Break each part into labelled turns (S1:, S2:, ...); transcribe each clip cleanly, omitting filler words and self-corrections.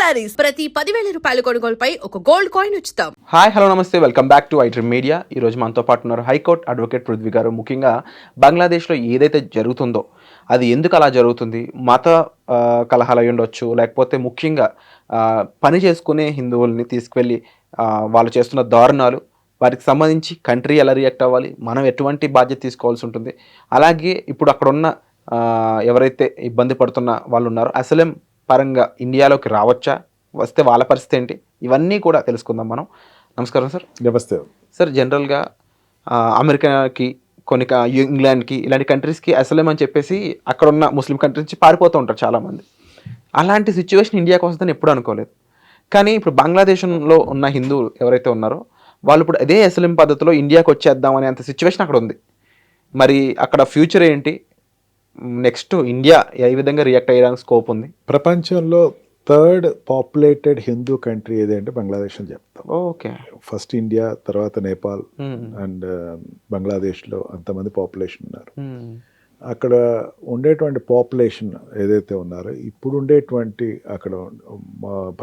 S1: శారీస్ ప్రతి 10,000 రూపాయల కొనుగోలుపై ఒక గోల్డ్ కాయిన్ ఉచితం.
S2: హాయ్ హలో నమస్తే, welcome back to iDream media. ఈరోజు మనతో పాటు ఉన్నారు హైకోర్టు అడ్వకేట్ పృథ్వీ గారు. ముఖ్యంగా బంగ్లాదేశ్లో ఏదైతే జరుగుతుందో అది ఎందుకు అలా జరుగుతుంది, మత కలహాలు అయి ఉండొచ్చు, లేకపోతే ముఖ్యంగా పని చేసుకునే హిందువుల్ని తీసుకువెళ్ళి వాళ్ళు చేస్తున్న దారుణాలు, వాటికి సంబంధించి కంట్రీ ఎలా రియాక్ట్ అవ్వాలి, మనం ఎటువంటి బాధ్యత తీసుకోవాల్సి ఉంటుంది, అలాగే ఇప్పుడు అక్కడ ఉన్న ఎవరైతే ఇబ్బంది పడుతున్న వాళ్ళు ఉన్నారో అసలేం పరంగా ఇండియాలోకి రావచ్చా, వస్తే వాళ్ళ పరిస్థితి ఏంటి, ఇవన్నీ కూడా తెలుసుకుందాం మనం. నమస్కారం సార్.
S3: నమస్తే
S2: సార్, జనరల్గా అమెరికాకి కొన్ని ఇంగ్లాండ్కి ఇలాంటి కంట్రీస్కి అసలేం అని చెప్పేసి అక్కడ ఉన్న ముస్లిం కంట్రీస్ నుంచి పారిపోతూ ఉంటారు చాలామంది. అలాంటి సిచ్యువేషన్ ఇండియాకి వస్తుందని ఎప్పుడు అనుకోలేదు. కానీ ఇప్పుడు బంగ్లాదేశ్లో ఉన్న హిందువులు ఎవరైతే ఉన్నారో వాళ్ళు ఇప్పుడు అదే అసలేం పద్ధతిలో ఇండియాకి వచ్చేద్దాం అనే అంత సిచ్యువేషన్ అక్కడ ఉంది. మరి అక్కడ ఫ్యూచర్ ఏంటి, నెక్స్ట్ ఇండియా ఏ విధంగా రియాక్ట్ అయ్యడానికి స్కోప్ ఉంది?
S3: ప్రపంచంలో థర్డ్ పాపులేటెడ్ హిందూ కంట్రీ ఏదంటే బంగ్లాదేశ్ అని చెప్తాం.
S2: ఓకే.
S3: ఫస్ట్ ఇండియా, తర్వాత నేపాల్ అండ్ బంగ్లాదేశ్లో అంతమంది పాపులేషన్ ఉన్నారు. అక్కడ ఉండేటువంటి పాపులేషన్ ఏదైతే ఉన్నారో ఇప్పుడు ఉండేటువంటి అక్కడ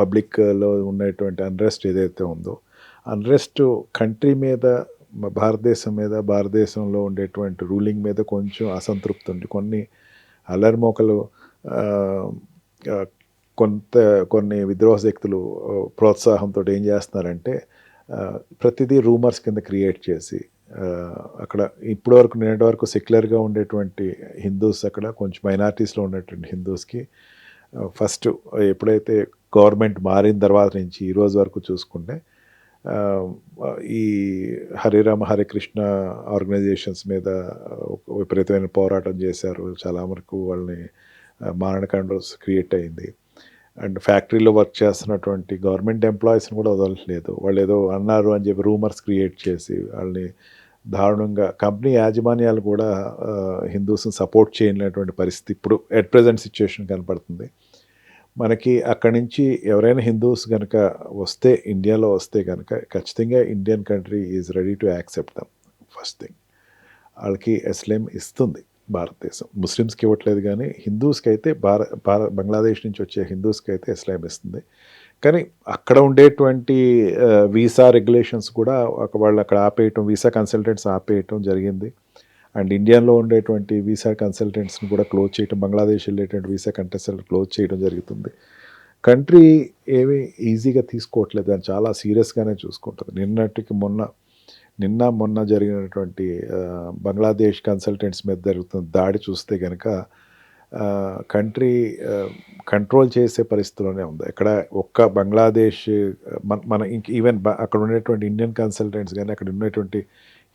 S3: పబ్లిక్లో ఉండేటువంటి అన్రెస్ట్ ఏదైతే ఉందో, అన్రెస్ట్ కంట్రీ మీద, భారతదేశంలో ఉండేటువంటి రూలింగ్ మీద కొంచెం అసంతృప్తి ఉంది. కొన్ని అల్లరిమోకలు కొన్ని విద్రోహ శక్తులు ప్రోత్సాహంతో ఏం చేస్తున్నారంటే ప్రతిదీ రూమర్స్ కింద క్రియేట్ చేసి అక్కడ నిన్నటి వరకు సెక్యులర్గా ఉండేటువంటి హిందూస్, అక్కడ కొంచెం మైనారిటీస్లో ఉండేటువంటి హిందూస్కి ఫస్ట్ ఎప్పుడైతే గవర్నమెంట్ మారిన తర్వాత నుంచి ఈ రోజు వరకు చూసుకుంటే ఈ హరిరామ హరికృష్ణ ఆర్గనైజేషన్స్ మీద విపరీతమైన పోరాటం చేశారు. చాలా వరకు వాళ్ళని మారణకాండ క్రియేట్ అయింది. అండ్ ఫ్యాక్టరీలో వర్క్ చేస్తున్నటువంటి గవర్నమెంట్ ఎంప్లాయీస్ని కూడా వదలట్లేదు. వాళ్ళు ఏదో అన్నారు అని చెప్పి రూమర్స్ క్రియేట్ చేసి వాళ్ళని దారుణంగా, కంపెనీ యాజమాన్యాలు కూడా హిందూస్ని సపోర్ట్ చేయలేనటువంటి పరిస్థితి ఇప్పుడు ఎట్ ప్రజెంట్ సిచ్యువేషన్ కనపడుతుంది మనకి. అక్కడి నుంచి ఎవరైనా హిందూస్ కనుక వస్తే, ఇండియాలో వస్తే కనుక ఖచ్చితంగా Indian country is ready to accept them. First thing, వాళ్ళకి అస్లెం ఇస్తుంది భారతదేశం. ముస్లిమ్స్కి ఇవ్వట్లేదు, కానీ హిందూస్కి అయితే బంగ్లాదేశ్ నుంచి వచ్చే హిందూస్కి అయితే ఇస్లాం ఇస్తుంది. కానీ అక్కడ ఉండేటువంటి వీసా రెగ్యులేషన్స్ కూడా వాళ్ళు అక్కడ ఆపేయటం, వీసా కన్సల్టెంట్స్ ఆపేయటం జరిగింది. అండ్ ఇండియాలో ఉండేటువంటి వీసా కన్సల్టెంట్స్ని కూడా క్లోజ్ చేయటం, బంగ్లాదేశ్ వెళ్ళేటువంటి వీసా కన్సల్టెంట్ క్లోజ్ చేయడం జరుగుతుంది. కంట్రీ ఏమీ ఈజీగా తీసుకోవట్లేదు, దాన్ని చాలా సీరియస్గానే చూసుకుంటుంది. నిన్న మొన్న జరిగినటువంటి బంగ్లాదేశ్ కన్సల్టెంట్స్ మీద జరుగుతున్న దాడి చూస్తే కనుక కంట్రీ కంట్రోల్ చేసే పరిస్థితిలోనే ఉంది. ఇక్కడ ఒక్క బంగ్లాదేశ్ మన ఈవెన్ అక్కడ ఉండేటువంటి ఇండియన్ కన్సల్టెంట్స్ కానీ, అక్కడ ఉండేటువంటి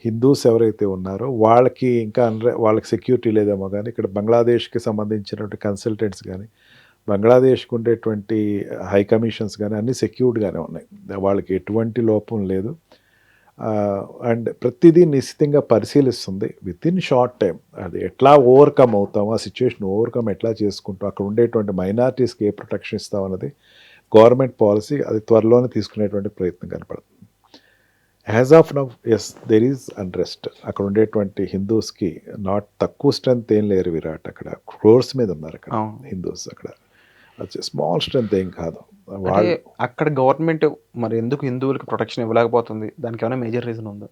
S3: హిందూస్ ఎవరైతే ఉన్నారో వాళ్ళకి వాళ్ళకి సెక్యూరిటీ లేదేమో, కానీ ఇక్కడ బంగ్లాదేశ్కి సంబంధించినటువంటి కన్సల్టెంట్స్ కానీ, బంగ్లాదేశ్కి ఉండేటువంటి హై కమిషన్స్ కానీ అన్నీ సెక్యూర్డ్గానే ఉన్నాయి. వాళ్ళకి ఎటువంటి లోపం లేదు. అండ్ ప్రతిదీ నిశ్చితంగా పరిశీలిస్తుంది విత్ ఇన్ షార్ట్ టైం. అది ఎట్లా ఓవర్కమ్ అవుతామో, ఆ సిచ్యువేషన్ ఓవర్కమ్ ఎట్లా చేసుకుంటాం, అక్కడ ఉండేటువంటి మైనారిటీస్కి ఏ ప్రొటెక్షన్ ఇస్తాం అన్నది గవర్నమెంట్ పాలసీ, అది త్వరలోనే తీసుకునేటువంటి ప్రయత్నం కనపడుతుంది. As of now as there is unrest. అక్కడ ఉండేటువంటి హిందూస్కి నాట్ తక్కువ స్ట్రెంత్ ఏం లేరు విరాట్, అక్కడ క్రోర్స్ మీద ఉన్నారు అక్కడ హిందూస్. అక్కడ స్మాల్ స్ట్రెంత్ ఏం కాదు.
S2: అక్కడ గవర్నమెంట్ మరి ఎందుకు హిందువులకు ప్రొటెక్షన్ ఇవ్వలేకపోతుంది, దానికి ఏమైనా మేజర్ రీజన్ ఉందా?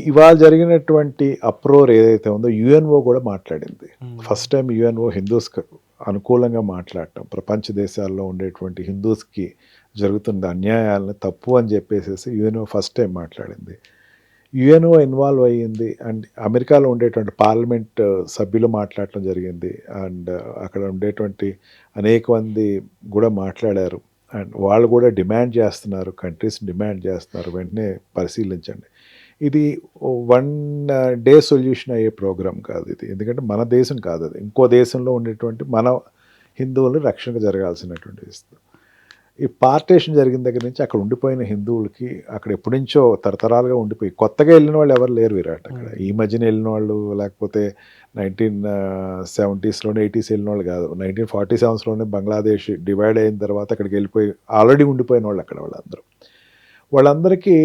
S3: ఇవాళ జరిగినటువంటి అప్రోర్ ఏదైతే ఉందో, యుఎన్ఓ కూడా మాట్లాడింది. ఫస్ట్ టైం యుఎన్ఓ హిందూస్కి అనుకూలంగా మాట్లాడటం, ప్రపంచ దేశాల్లో ఉండేటువంటి హిందూస్కి జరుగుతున్న అన్యాయాలను తప్పు అని చెప్పేసి యుఎన్ఓ ఫస్ట్ టైం మాట్లాడింది. యుఎన్ఓ ఇన్వాల్వ్ అయ్యింది. అండ్ అమెరికాలో ఉండేటువంటి పార్లమెంట్ సభ్యులు మాట్లాడటం జరిగింది. అండ్ అక్కడ ఉండేటువంటి అనేక మంది కూడా మాట్లాడారు. అండ్ వాళ్ళు కూడా డిమాండ్ చేస్తున్నారు, కంట్రీస్ డిమాండ్ చేస్తున్నారు, వెంటనే పరిశీలించండి. ఇది 1 డే సొల్యూషన్ అయ్యే ప్రోగ్రామ్ కాదు ఇది, ఎందుకంటే మన దేశం కాదు అది, ఇంకో దేశంలో ఉండేటువంటి మన హిందువులు రక్షణ జరగాల్సినటువంటి ఇస్తుంది. ఈ పార్టీషన్ జరిగిన దగ్గర నుంచి అక్కడ ఉండిపోయిన హిందువులకి, అక్కడ ఎప్పటి నుంచో తరతరాలుగా ఉండిపోయి కొత్తగా వెళ్ళిన వాళ్ళు ఎవరు లేరు విరాట్. అక్కడ ఈ మధ్యన వెళ్ళిన వాళ్ళు, లేకపోతే 1970s 80s వెళ్ళిన వాళ్ళు కాదు. 1947 బంగ్లాదేశ్ డివైడ్ అయిన తర్వాత అక్కడికి వెళ్ళిపోయి ఆల్రెడీ ఉండిపోయిన వాళ్ళు అక్కడ వాళ్ళందరికీ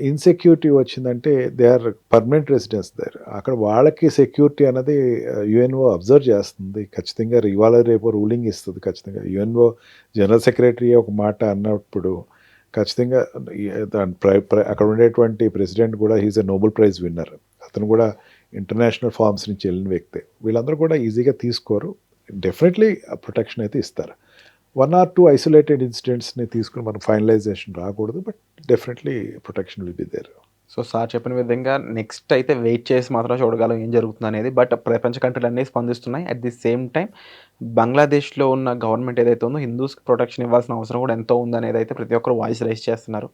S3: ఇన్సెక్యూరిటీ వచ్చిందంటే they are permanent residence there. అక్కడ వాళ్ళకి సెక్యూరిటీ అనేది యుఎన్ఓ అబ్జర్వ్ చేస్తుంది. ఖచ్చితంగా ఇవాళ రేపు రూలింగ్ ఇస్తుంది ఖచ్చితంగా. యుఎన్ఓ జనరల్ సెక్రటరీ ఒక మాట అన్నప్పుడు ఖచ్చితంగా అక్కడ ఉండేటువంటి ప్రెసిడెంట్ కూడా he's a Nobel prize winner. అతను కూడా ఇంటర్నేషనల్ ఫార్మ్స్ నుంచి వెళ్ళిన వ్యక్తే. వీళ్ళందరూ కూడా ఈజీగా తీసుకోరు. డెఫినెట్లీ ప్రొటెక్షన్ అయితే ఇస్తారు. 1 or 2 ఐసోలేటెడ్ ఇన్సిడెంట్స్ని తీసుకుని మనం ఫైనలైజేషన్ రాకూడదు, but definitely protection will be there.
S2: So sir చెప్పిన విధంగా నెక్స్ట్ అయితే వెయిట్ చేసి మాత్రం చూడగలం ఏం జరుగుతుంది అనేది. బట్ ప్రపంచ కంట్రీలు అన్నీ స్పందిస్తున్నాయి. అట్ ది సేమ్ టైం బంగ్లాదేశ్లో ఉన్న గవర్నమెంట్ ఏదైతే ఉందో హిందూస్కి ప్రొటెక్షన్ ఇవ్వాల్సిన అవసరం కూడా ఎంతో ఉందనేది అయితే ప్రతి ఒక్కరు వాయిస్ రైజ్ చేస్తున్నారు.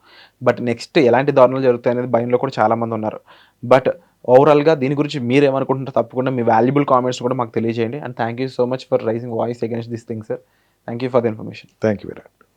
S2: బట్ నెక్స్ట్ ఎలాంటి దారుణాలు జరుగుతాయి అనేది భయంలో కూడా చాలామంది ఉన్నారు. బట్ ఓవరాల్గా దీని గురించి మీరు ఏమనుకుంటున్నారో తప్పకుండా మీ వాల్యుబుల్ కామెంట్స్ కూడా మాకు తెలియజేయండి. And thank you so much for raising voice against this thing sir. Thank you for the information.
S3: Thank you Virat.